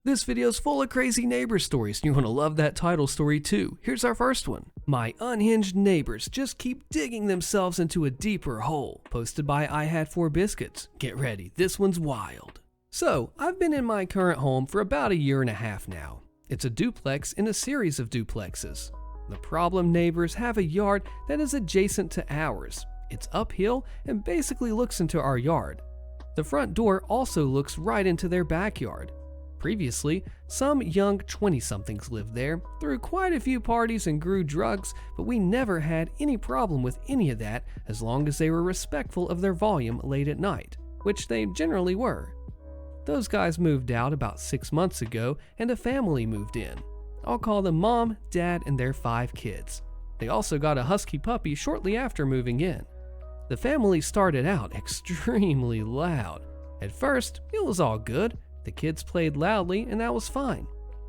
This video's full of crazy neighbor stories, and you're gonna love that title story too. Here's our first one. My unhinged neighbors just keep digging themselves into a deeper hole. Posted by I Had 4 Biscuits. Get ready, this one's wild. So, I've been in my current home for about a year and a half now. It's a duplex in a series of duplexes. The problem neighbors have a yard that is adjacent to ours. It's uphill and basically looks into our yard. The front door also looks right into their backyard. Previously, some young 20-somethings lived there, threw quite a few parties and grew drugs, but we never had any problem with any of that as long as they were respectful of their volume late at night, which they generally were. Those guys moved out about 6 months ago and a family moved in. I'll call them Mom, Dad, and their 5 kids. They also got a husky puppy shortly after moving in. The family started out extremely loud. At first, it was all good. The kids played loudly and that was fine.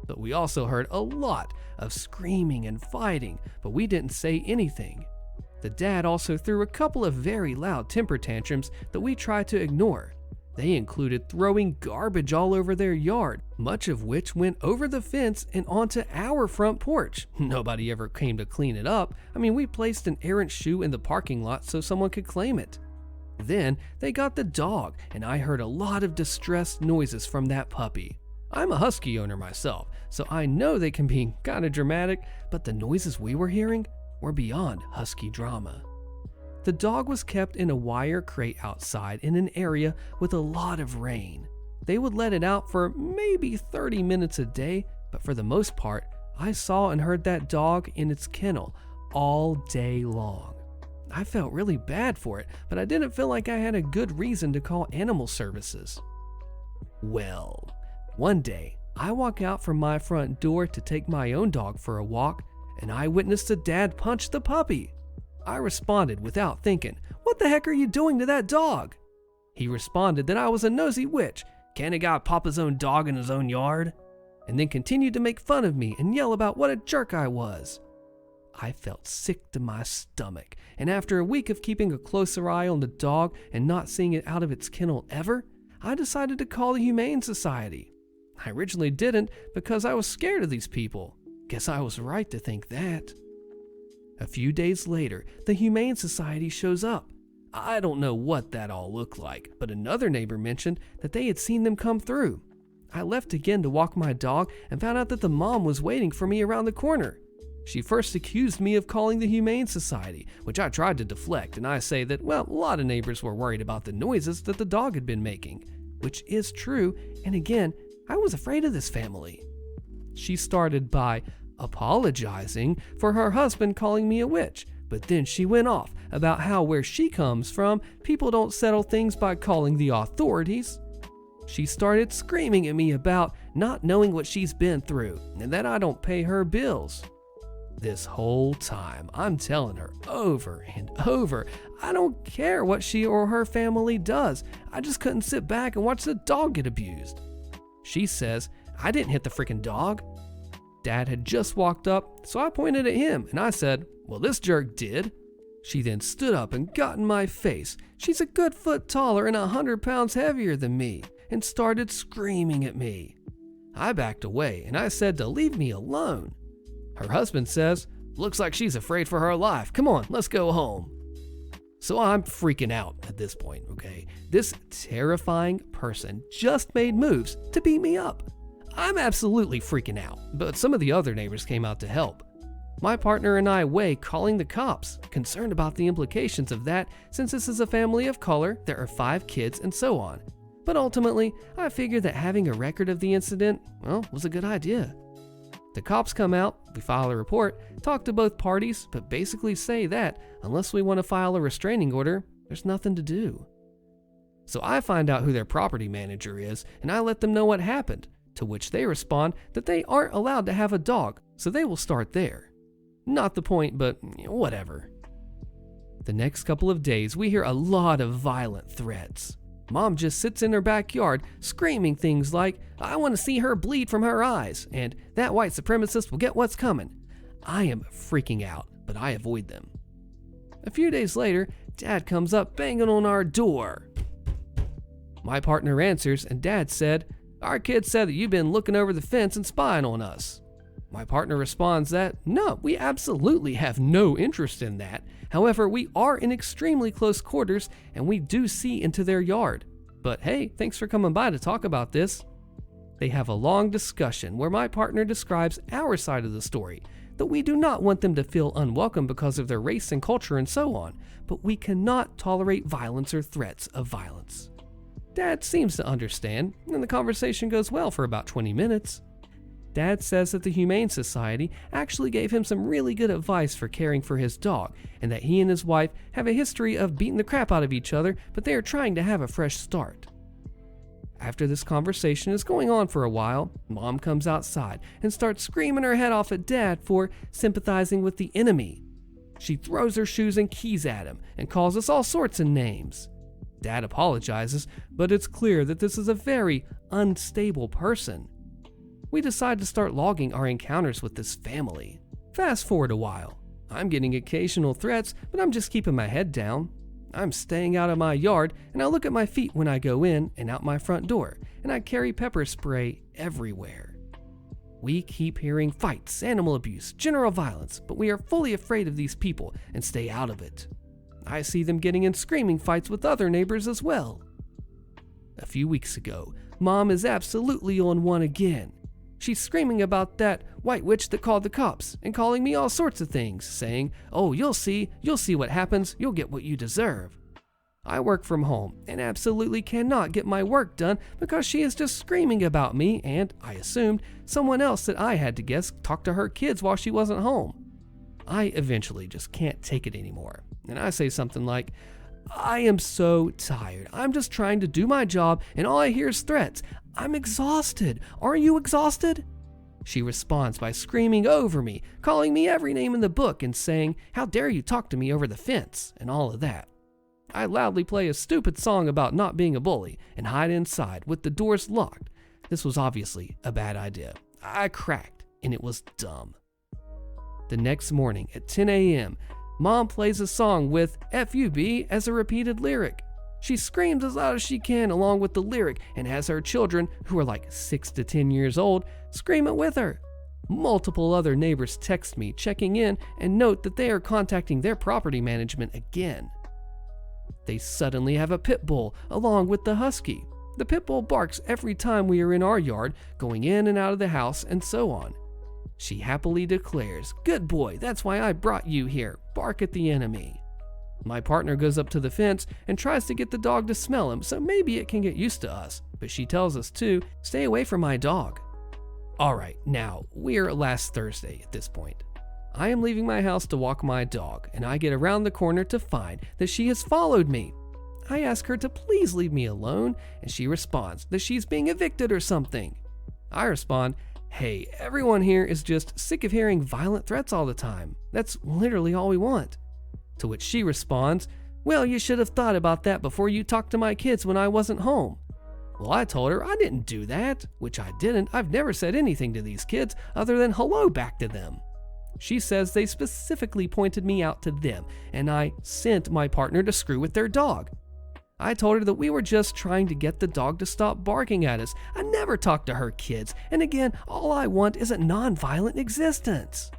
But we also heard a lot of screaming and fighting, but we didn't say anything. The dad also threw a couple of very loud temper tantrums that we tried to ignore. They included throwing garbage all over their yard, much of which went over the fence and onto our front porch. Nobody ever came to clean it up. We placed an errant shoe in the parking lot so someone could claim it. Then they got the dog, and I heard a lot of distressed noises from that puppy. I'm a husky owner myself, so I know they can be kind of dramatic, but the noises we were hearing were beyond husky drama. The dog was kept in a wire crate outside in an area with a lot of rain. They would let it out for maybe 30 minutes a day, but for the most part, I saw and heard that dog in its kennel all day long. I felt really bad for it, but I didn't feel like I had a good reason to call animal services. Well, one day, I walk out from my front door to take my own dog for a walk, and I witnessed a dad punch the puppy. I responded without thinking, "What the heck are you doing to that dog?" He responded that I was a nosy witch, can't a guy pop his own dog in his own yard? And then continued to make fun of me and yell about what a jerk I was. I felt sick to my stomach, and after a week of keeping a closer eye on the dog and not seeing it out of its kennel ever, I decided to call the Humane Society. I originally didn't because I was scared of these people. Guess I was right to think that. A few days later, the Humane Society shows up. I don't know what that all looked like, but another neighbor mentioned that they had seen them come through. I left again to walk my dog and found out that the mom was waiting for me around the corner. She first accused me of calling the Humane Society, which I tried to deflect, and I say that, well, a lot of neighbors were worried about the noises that the dog had been making, which is true, and again, I was afraid of this family. She started by apologizing for her husband calling me a witch, but then she went off about how where she comes from, people don't settle things by calling the authorities. She started screaming at me about not knowing what she's been through and that I don't pay her bills. This whole time, I'm telling her over and over, I don't care what she or her family does. I just couldn't sit back and watch the dog get abused. She says, I didn't hit the freaking dog. Dad had just walked up, so I pointed at him and I said, well, this jerk did. She then stood up and got in my face. She's a good foot taller and 100 pounds heavier than me and started screaming at me. I backed away and I said to leave me alone. Her husband says, looks like she's afraid for her life. Come on, let's go home. So I'm freaking out at this point, okay? This terrifying person just made moves to beat me up. I'm absolutely freaking out, but some of the other neighbors came out to help. My partner and I weigh calling the cops, concerned about the implications of that since this is a family of color, there are 5 kids, and so on. But ultimately, I figured that having a record of the incident, well, was a good idea. The cops come out, we file a report, talk to both parties, but basically say that unless we want to file a restraining order, there's nothing to do. So I find out who their property manager is, and I let them know what happened, to which they respond that they aren't allowed to have a dog, so they will start there. Not the point, but whatever. The next couple of days, we hear a lot of violent threats. Mom just sits in her backyard screaming things like, I want to see her bleed from her eyes, and that white supremacist will get what's coming. I am freaking out, but I avoid them. A few days later, Dad comes up banging on our door. My partner answers, and Dad said, Our kid said that you've been looking over the fence and spying on us. My partner responds that, no, we absolutely have no interest in that. However, we are in extremely close quarters and we do see into their yard. But hey, thanks for coming by to talk about this. They have a long discussion where my partner describes our side of the story, that we do not want them to feel unwelcome because of their race and culture and so on, but we cannot tolerate violence or threats of violence. Dad seems to understand, and the conversation goes well for about 20 minutes. Dad says that the Humane Society actually gave him some really good advice for caring for his dog, and that he and his wife have a history of beating the crap out of each other, but they are trying to have a fresh start. After this conversation is going on for a while, Mom comes outside and starts screaming her head off at Dad for sympathizing with the enemy. She throws her shoes and keys at him and calls us all sorts of names. Dad apologizes, but it's clear that this is a very unstable person. We decide to start logging our encounters with this family. Fast forward a while. I'm getting occasional threats, but I'm just keeping my head down. I'm staying out of my yard, and I look at my feet when I go in and out my front door, and I carry pepper spray everywhere. We keep hearing fights, animal abuse, general violence, but we are fully afraid of these people and stay out of it. I see them getting in screaming fights with other neighbors as well. A few weeks ago, Mom is absolutely on one again. She's screaming about that white witch that called the cops and calling me all sorts of things, saying, "Oh, you'll see what happens, you'll get what you deserve." I work from home and absolutely cannot get my work done because she is just screaming about me, and I assumed someone else that I had to guess talked to her kids while she wasn't home. I eventually just can't take it anymore, and I say something like, "I am so tired. I'm just trying to do my job and all I hear is threats. I'm exhausted. Are you exhausted?" She responds by screaming over me, calling me every name in the book and saying, "How dare you talk to me over the fence," and all of that. I loudly play a stupid song about not being a bully and hide inside with the doors locked. This was obviously a bad idea. I cracked, and it was dumb. The next morning at 10 a.m., Mom plays a song with "FUB" as a repeated lyric. She screams as loud as she can along with the lyric and has her children, who are like 6 to 10 years old, scream it with her. Multiple other neighbors text me checking in and note that they are contacting their property management again. They suddenly have a pit bull along with the husky. The pit bull barks every time we are in our yard, going in and out of the house and so on. She happily declares, "Good boy, that's why I brought you here. Bark at the enemy." My partner goes up to the fence and tries to get the dog to smell him, so maybe it can get used to us, but she tells us to stay away from my dog. Alright, now, we're last Thursday at this point. I am leaving my house to walk my dog, and I get around the corner to find that she has followed me. I ask her to please leave me alone, and she responds that she's being evicted or something. I respond, "Hey, everyone here is just sick of hearing violent threats all the time. That's literally all we want." To which she responds, "Well, you should have thought about that before you talked to my kids when I wasn't home." Well, I told her I didn't do that, which I didn't. I've never said anything to these kids other than hello back to them. She says they specifically pointed me out to them, and I sent my partner to screw with their dog. I told her that we were just trying to get the dog to stop barking at us. I never talked to her kids, and again, all I want is a non-violent existence.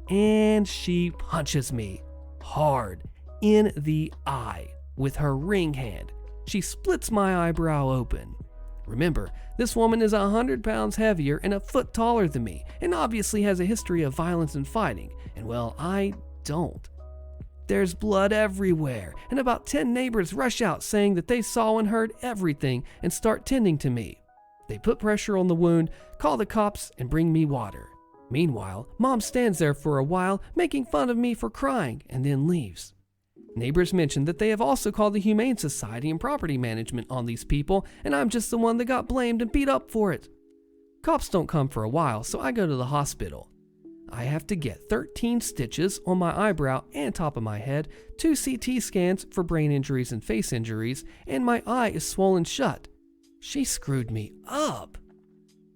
And she punches me hard in the eye with her ring hand. She splits my eyebrow open. Remember, this woman is 100 pounds heavier and a foot taller than me, and obviously has a history of violence and fighting, and well, I don't. There's blood everywhere, and about 10 neighbors rush out saying that they saw and heard everything and start tending to me. They put pressure on the wound, call the cops, and bring me water. Meanwhile, Mom stands there for a while, making fun of me for crying, and then leaves. Neighbors mention that they have also called the Humane Society and property management on these people, and I'm just the one that got blamed and beat up for it. Cops don't come for a while, so I go to the hospital. I have to get 13 stitches on my eyebrow and top of my head, 2 CT scans for brain injuries and face injuries, and my eye is swollen shut. She screwed me up.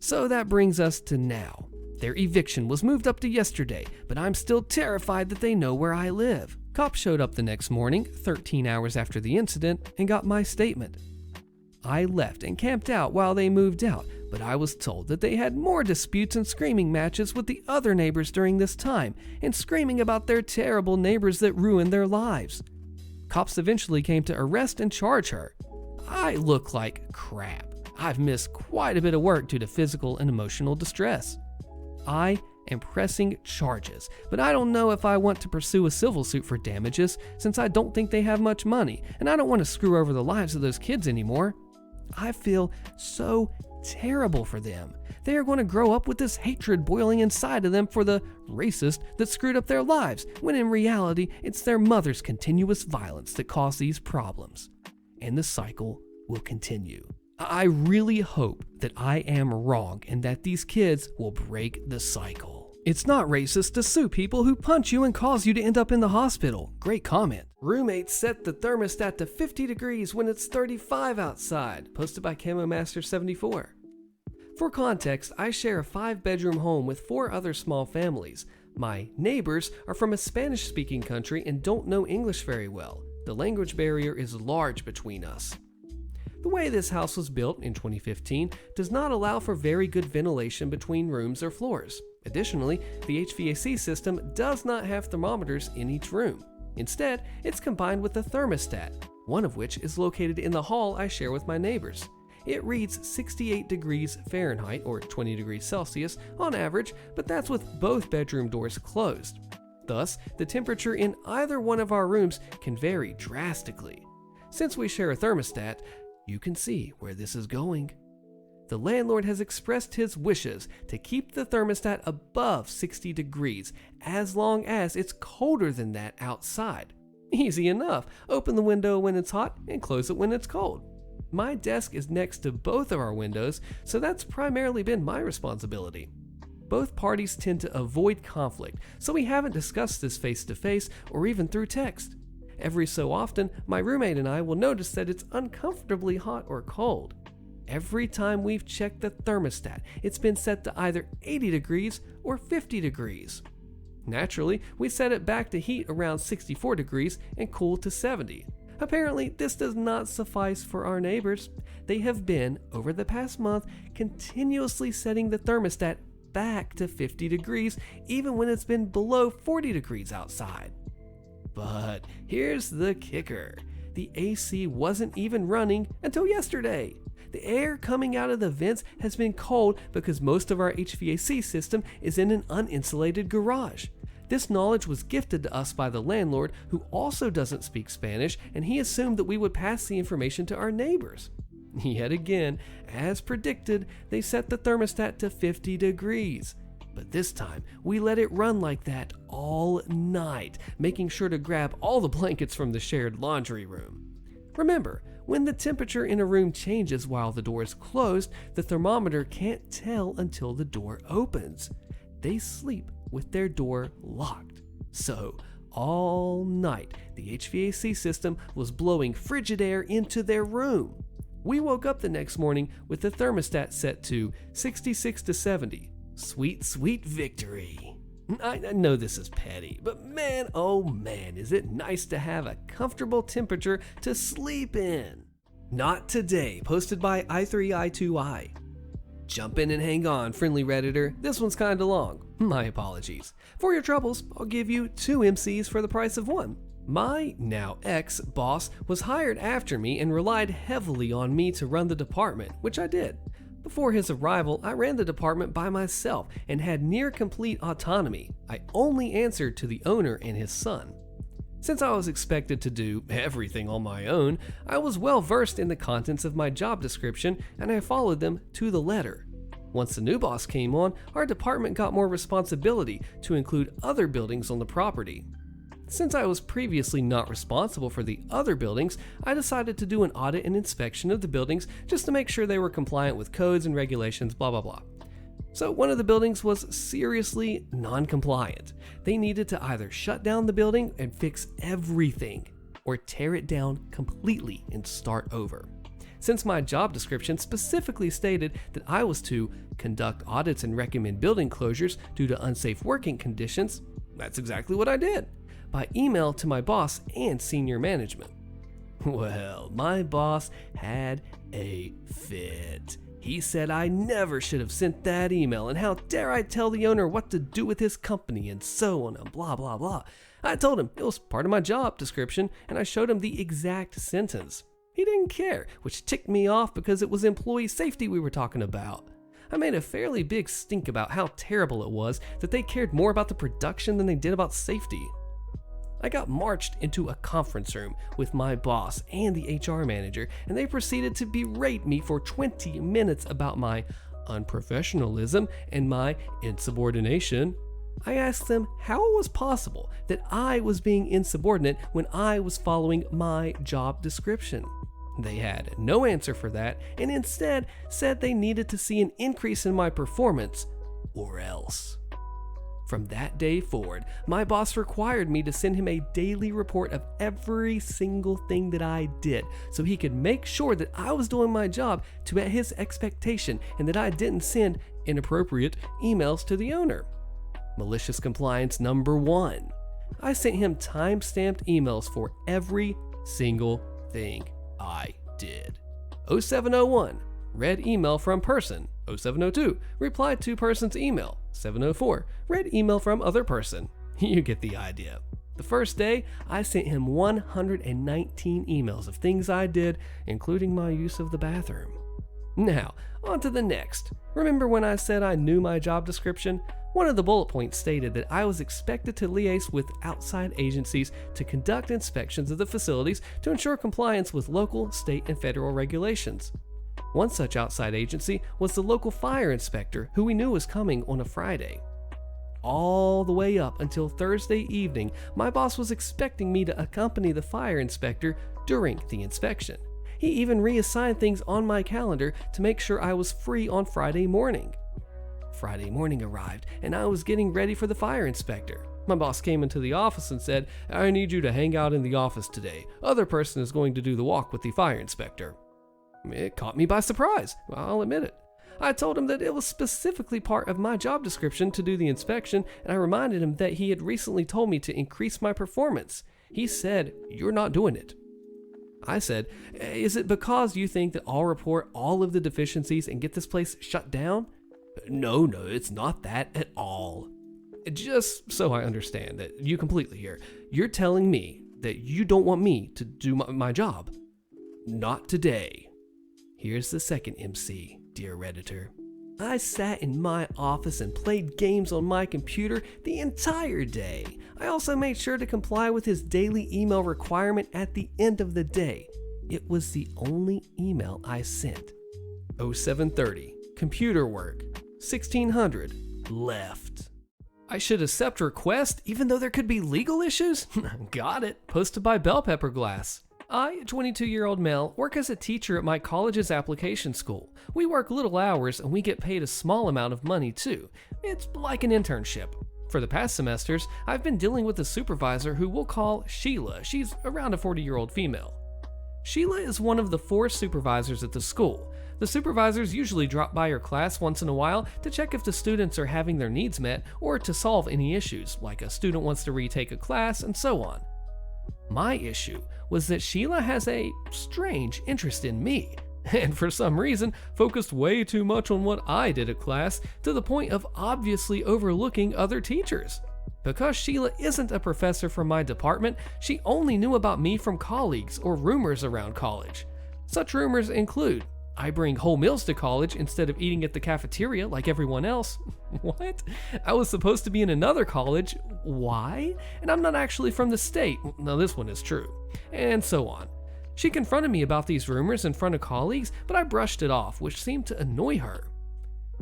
So that brings us to now. Their eviction was moved up to yesterday, but I'm still terrified that they know where I live. Cops showed up the next morning, 13 hours after the incident, and got my statement. I left and camped out while they moved out, but I was told that they had more disputes and screaming matches with the other neighbors during this time, and screaming about their terrible neighbors that ruined their lives. Cops eventually came to arrest and charge her. I look like crap. I've missed quite a bit of work due to physical and emotional distress. I am pressing charges, but I don't know if I want to pursue a civil suit for damages since I don't think they have much money, and I don't want to screw over the lives of those kids anymore. I feel so terrible for them. They are going to grow up with this hatred boiling inside of them for the racist that screwed up their lives, when in reality it's their mother's continuous violence that caused these problems. And the cycle will continue. I really hope that I am wrong and that these kids will break the cycle. It's not racist to sue people who punch you and cause you to end up in the hospital. Great comment. Roommates set the thermostat to 50 degrees when it's 35 outside. Posted by CamoMaster74. For context, I share a 5-bedroom home with 4 other small families. My neighbors are from a Spanish-speaking country and don't know English very well. The language barrier is large between us. The way this house was built in 2015 does not allow for very good ventilation between rooms or floors. Additionally, the HVAC system does not have thermometers in each room. Instead, it's combined with a thermostat, one of which is located in the hall I share with my neighbors. It reads 68 degrees Fahrenheit or 20 degrees Celsius on average, but that's with both bedroom doors closed. Thus, the temperature in either one of our rooms can vary drastically. Since we share a thermostat, you can see where this is going. The landlord has expressed his wishes to keep the thermostat above 60 degrees as long as it's colder than that outside. Easy enough. Open the window when it's hot and close it when it's cold. My desk is next to both of our windows, so that's primarily been my responsibility. Both parties tend to avoid conflict, so we haven't discussed this face-to-face or even through text. Every so often, my roommate and I will notice that it's uncomfortably hot or cold. Every time we've checked the thermostat, it's been set to either 80 degrees or 50 degrees. Naturally, we set it back to heat around 64 degrees and cool to 70. Apparently, this does not suffice for our neighbors. They have been, over the past month, continuously setting the thermostat back to 50 degrees, even when it's been below 40 degrees outside. But here's the kicker. The AC wasn't even running until yesterday. The air coming out of the vents has been cold because most of our HVAC system is in an uninsulated garage. This knowledge was gifted to us by the landlord, who also doesn't speak Spanish, and he assumed that we would pass the information to our neighbors. Yet again, as predicted, they set the thermostat to 50 degrees. But this time, we let it run like that all night, making sure to grab all the blankets from the shared laundry room. Remember, when the temperature in a room changes while the door is closed, the thermometer can't tell until the door opens. They sleep with their door locked. So, all night, the HVAC system was blowing frigid air into their room. We woke up the next morning with the thermostat set to 66 to 70. Sweet, sweet victory. I know this is petty, but man, oh man, is it nice to have a comfortable temperature to sleep in. Not today, posted by i3i2i. Jump in and hang on, friendly Redditor. This one's kinda long. My apologies. For your troubles, I'll give you 2 MCs for the price of 1. My now ex-boss was hired after me and relied heavily on me to run the department, which I did. Before his arrival, I ran the department by myself and had near complete autonomy. I only answered to the owner and his son. Since I was expected to do everything on my own, I was well versed in the contents of my job description and I followed them to the letter. Once the new boss came on, our department got more responsibility to include other buildings on the property. Since I was previously not responsible for the other buildings, I decided to do an audit and inspection of the buildings just to make sure they were compliant with codes and regulations, blah blah blah. So one of the buildings was seriously non-compliant. They needed to either shut down the building and fix everything, or tear it down completely and start over. Since my job description specifically stated that I was to conduct audits and recommend building closures due to unsafe working conditions, that's exactly what I did, by email to my boss and senior management. Well, my boss had a fit. He said I never should have sent that email, and how dare I tell the owner what to do with his company, and so on and blah blah blah. I told him it was part of my job description, and I showed him the exact sentence. He didn't care, which ticked me off because it was employee safety we were talking about. I made a fairly big stink about how terrible it was that they cared more about the production than they did about safety. I got marched into a conference room with my boss and the HR manager, and they proceeded to berate me for 20 minutes about my unprofessionalism and my insubordination. I asked them how it was possible that I was being insubordinate when I was following my job description. They had no answer for that, and instead said they needed to see an increase in my performance, or else. From that day forward, my boss required me to send him a daily report of every single thing that I did, so he could make sure that I was doing my job to his expectation and that I didn't send inappropriate emails to the owner. Malicious compliance number 1. I sent him time-stamped emails for every single thing I did. 0701, read email from person. 0702, replied to person's email. 704, read email from other person. You get the idea. The first day, I sent him 119 emails of things I did, including my use of the bathroom. Now, on to the next. Remember when I said I knew my job description? One of the bullet points stated that I was expected to liaise with outside agencies to conduct inspections of the facilities to ensure compliance with local, state, and federal regulations. One such outside agency was the local fire inspector, who we knew was coming on a Friday. All the way up until Thursday evening, my boss was expecting me to accompany the fire inspector during the inspection. He even reassigned things on my calendar to make sure I was free on Friday morning. Friday morning arrived, and I was getting ready for the fire inspector. My boss came into the office and said, "I need you to hang out in the office today. Other person is going to do the walk with the fire inspector." It caught me by surprise, I'll admit it. I told him that it was specifically part of my job description to do the inspection, and I reminded him that he had recently told me to increase my performance. He said, "You're not doing it." I said, "Is it because you think that I'll report all of the deficiencies and get this place shut down?" No, it's not that at all. Just so I understand that you completely here, you're telling me that you don't want me to do my job. Not today. Here's the second MC, dear Redditor. I sat in my office and played games on my computer the entire day. I also made sure to comply with his daily email requirement at the end of the day. It was the only email I sent. 0730, computer work. 1600, left. I should accept request even though there could be legal issues? Got it. Posted by Bell Pepper Glass. I, a 22-year-old male, work as a teacher at my college's application school. We work little hours and we get paid a small amount of money too. It's like an internship. For the past semesters, I've been dealing with a supervisor who we'll call Sheila. She's around a 40-year-old female. Sheila is one of the 4 supervisors at the school. The supervisors usually drop by her class once in a while to check if the students are having their needs met or to solve any issues, like a student wants to retake a class and so on. My issue was that Sheila has a strange interest in me, and for some reason focused way too much on what I did at class to the point of obviously overlooking other teachers. Because Sheila isn't a professor from my department, she only knew about me from colleagues or rumors around college. Such rumors include, I bring whole meals to college instead of eating at the cafeteria like everyone else. What? I was supposed to be in another college. Why? And I'm not actually from the state. Now this one is true. And so on. She confronted me about these rumors in front of colleagues, but I brushed it off, which seemed to annoy her.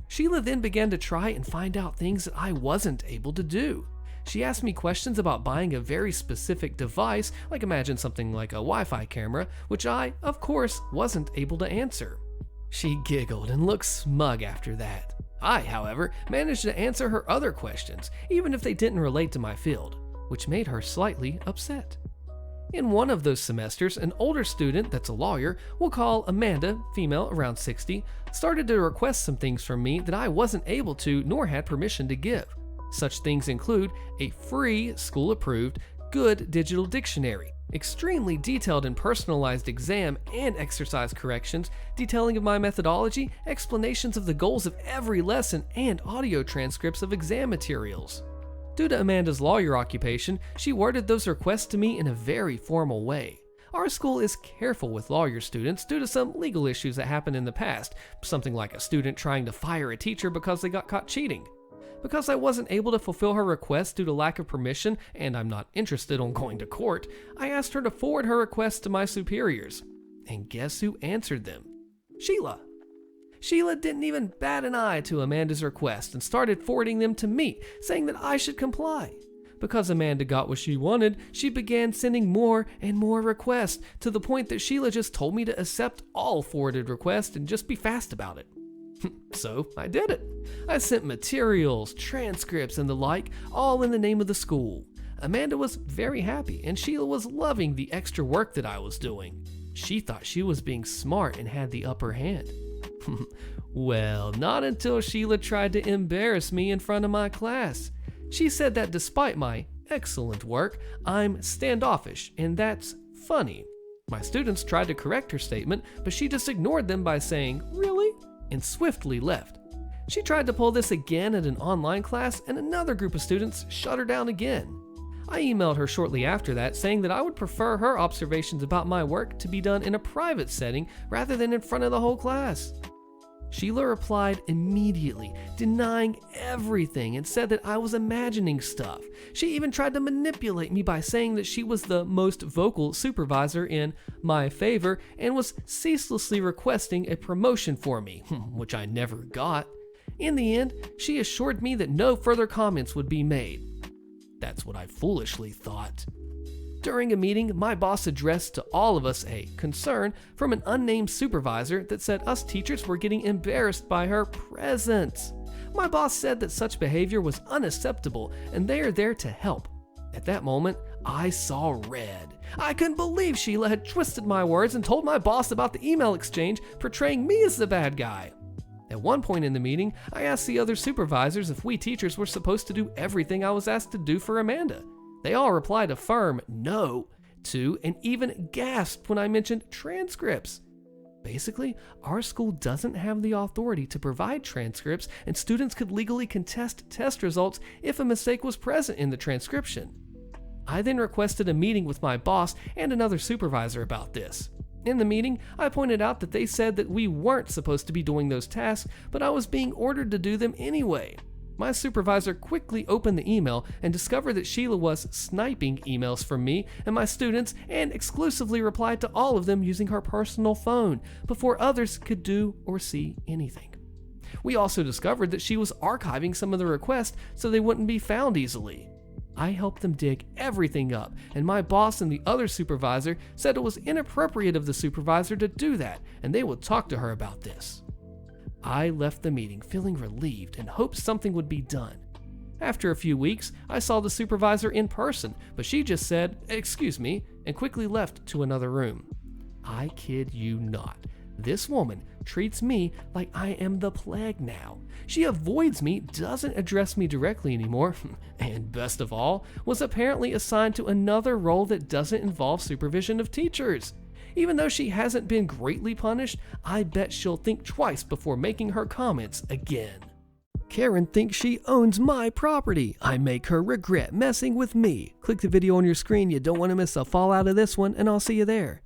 Sheila then began to try and find out things that I wasn't able to do. She asked me questions about buying a very specific device, like imagine something like a Wi-Fi camera, which I, of course, wasn't able to answer. She giggled and looked smug after that. I, however, managed to answer her other questions, even if they didn't relate to my field, which made her slightly upset. In one of those semesters, an older student that's a lawyer, we'll call Amanda, female around 60, started to request some things from me that I wasn't able to nor had permission to give. Such things include a free, school-approved good digital dictionary, extremely detailed and personalized exam and exercise corrections, detailing of my methodology, explanations of the goals of every lesson, and audio transcripts of exam materials. Due to Amanda's lawyer occupation, she worded those requests to me in a very formal way. Our school is careful with lawyer students due to some legal issues that happened in the past, something like a student trying to fire a teacher because they got caught cheating. Because I wasn't able to fulfill her request due to lack of permission, and I'm not interested in going to court, I asked her to forward her requests to my superiors. And guess who answered them? Sheila. Sheila didn't even bat an eye to Amanda's request and started forwarding them to me, saying that I should comply. Because Amanda got what she wanted, she began sending more and more requests, to the point that Sheila just told me to accept all forwarded requests and just be fast about it. So I did it. I sent materials, transcripts, and the like, all in the name of the school. Amanda was very happy, and Sheila was loving the extra work that I was doing. She thought she was being smart and had the upper hand. Well, not until Sheila tried to embarrass me in front of my class. She said that despite my excellent work, I'm standoffish, and that's funny. My students tried to correct her statement, but she just ignored them by saying, "Really?" and swiftly left. She tried to pull this again at an online class, and another group of students shut her down again. I emailed her shortly after that, saying that I would prefer her observations about my work to be done in a private setting rather than in front of the whole class. Sheila replied immediately, denying everything, and said that I was imagining stuff. She even tried to manipulate me by saying that she was the most vocal supervisor in my favor and was ceaselessly requesting a promotion for me, which I never got. In the end, she assured me that no further comments would be made. That's what I foolishly thought. During a meeting, my boss addressed to all of us a concern from an unnamed supervisor that said us teachers were getting embarrassed by her presence. My boss said that such behavior was unacceptable and they are there to help. At that moment, I saw red. I couldn't believe Sheila had twisted my words and told my boss about the email exchange, portraying me as the bad guy. At one point in the meeting, I asked the other supervisors if we teachers were supposed to do everything I was asked to do for Amanda. They all replied a firm no to, and even gasped when I mentioned transcripts. Basically, our school doesn't have the authority to provide transcripts, and students could legally contest test results if a mistake was present in the transcription. I then requested a meeting with my boss and another supervisor about this. In the meeting, I pointed out that they said that we weren't supposed to be doing those tasks, but I was being ordered to do them anyway. My supervisor quickly opened the email and discovered that Sheila was sniping emails from me and my students and exclusively replied to all of them using her personal phone before others could do or see anything. We also discovered that she was archiving some of the requests so they wouldn't be found easily. I helped them dig everything up, and my boss and the other supervisor said it was inappropriate of the supervisor to do that, and they would talk to her about this. I left the meeting feeling relieved and hoped something would be done. After a few weeks, I saw the supervisor in person, but she just said, "Excuse me," and quickly left to another room. I kid you not. This woman treats me like I am the plague now. She avoids me, doesn't address me directly anymore, and best of all, was apparently assigned to another role that doesn't involve supervision of teachers. Even though she hasn't been greatly punished, I bet she'll think twice before making her comments again. Karen thinks she owns my property. I make her regret messing with me. Click the video on your screen. You don't want to miss a fallout of this one, and I'll see you there.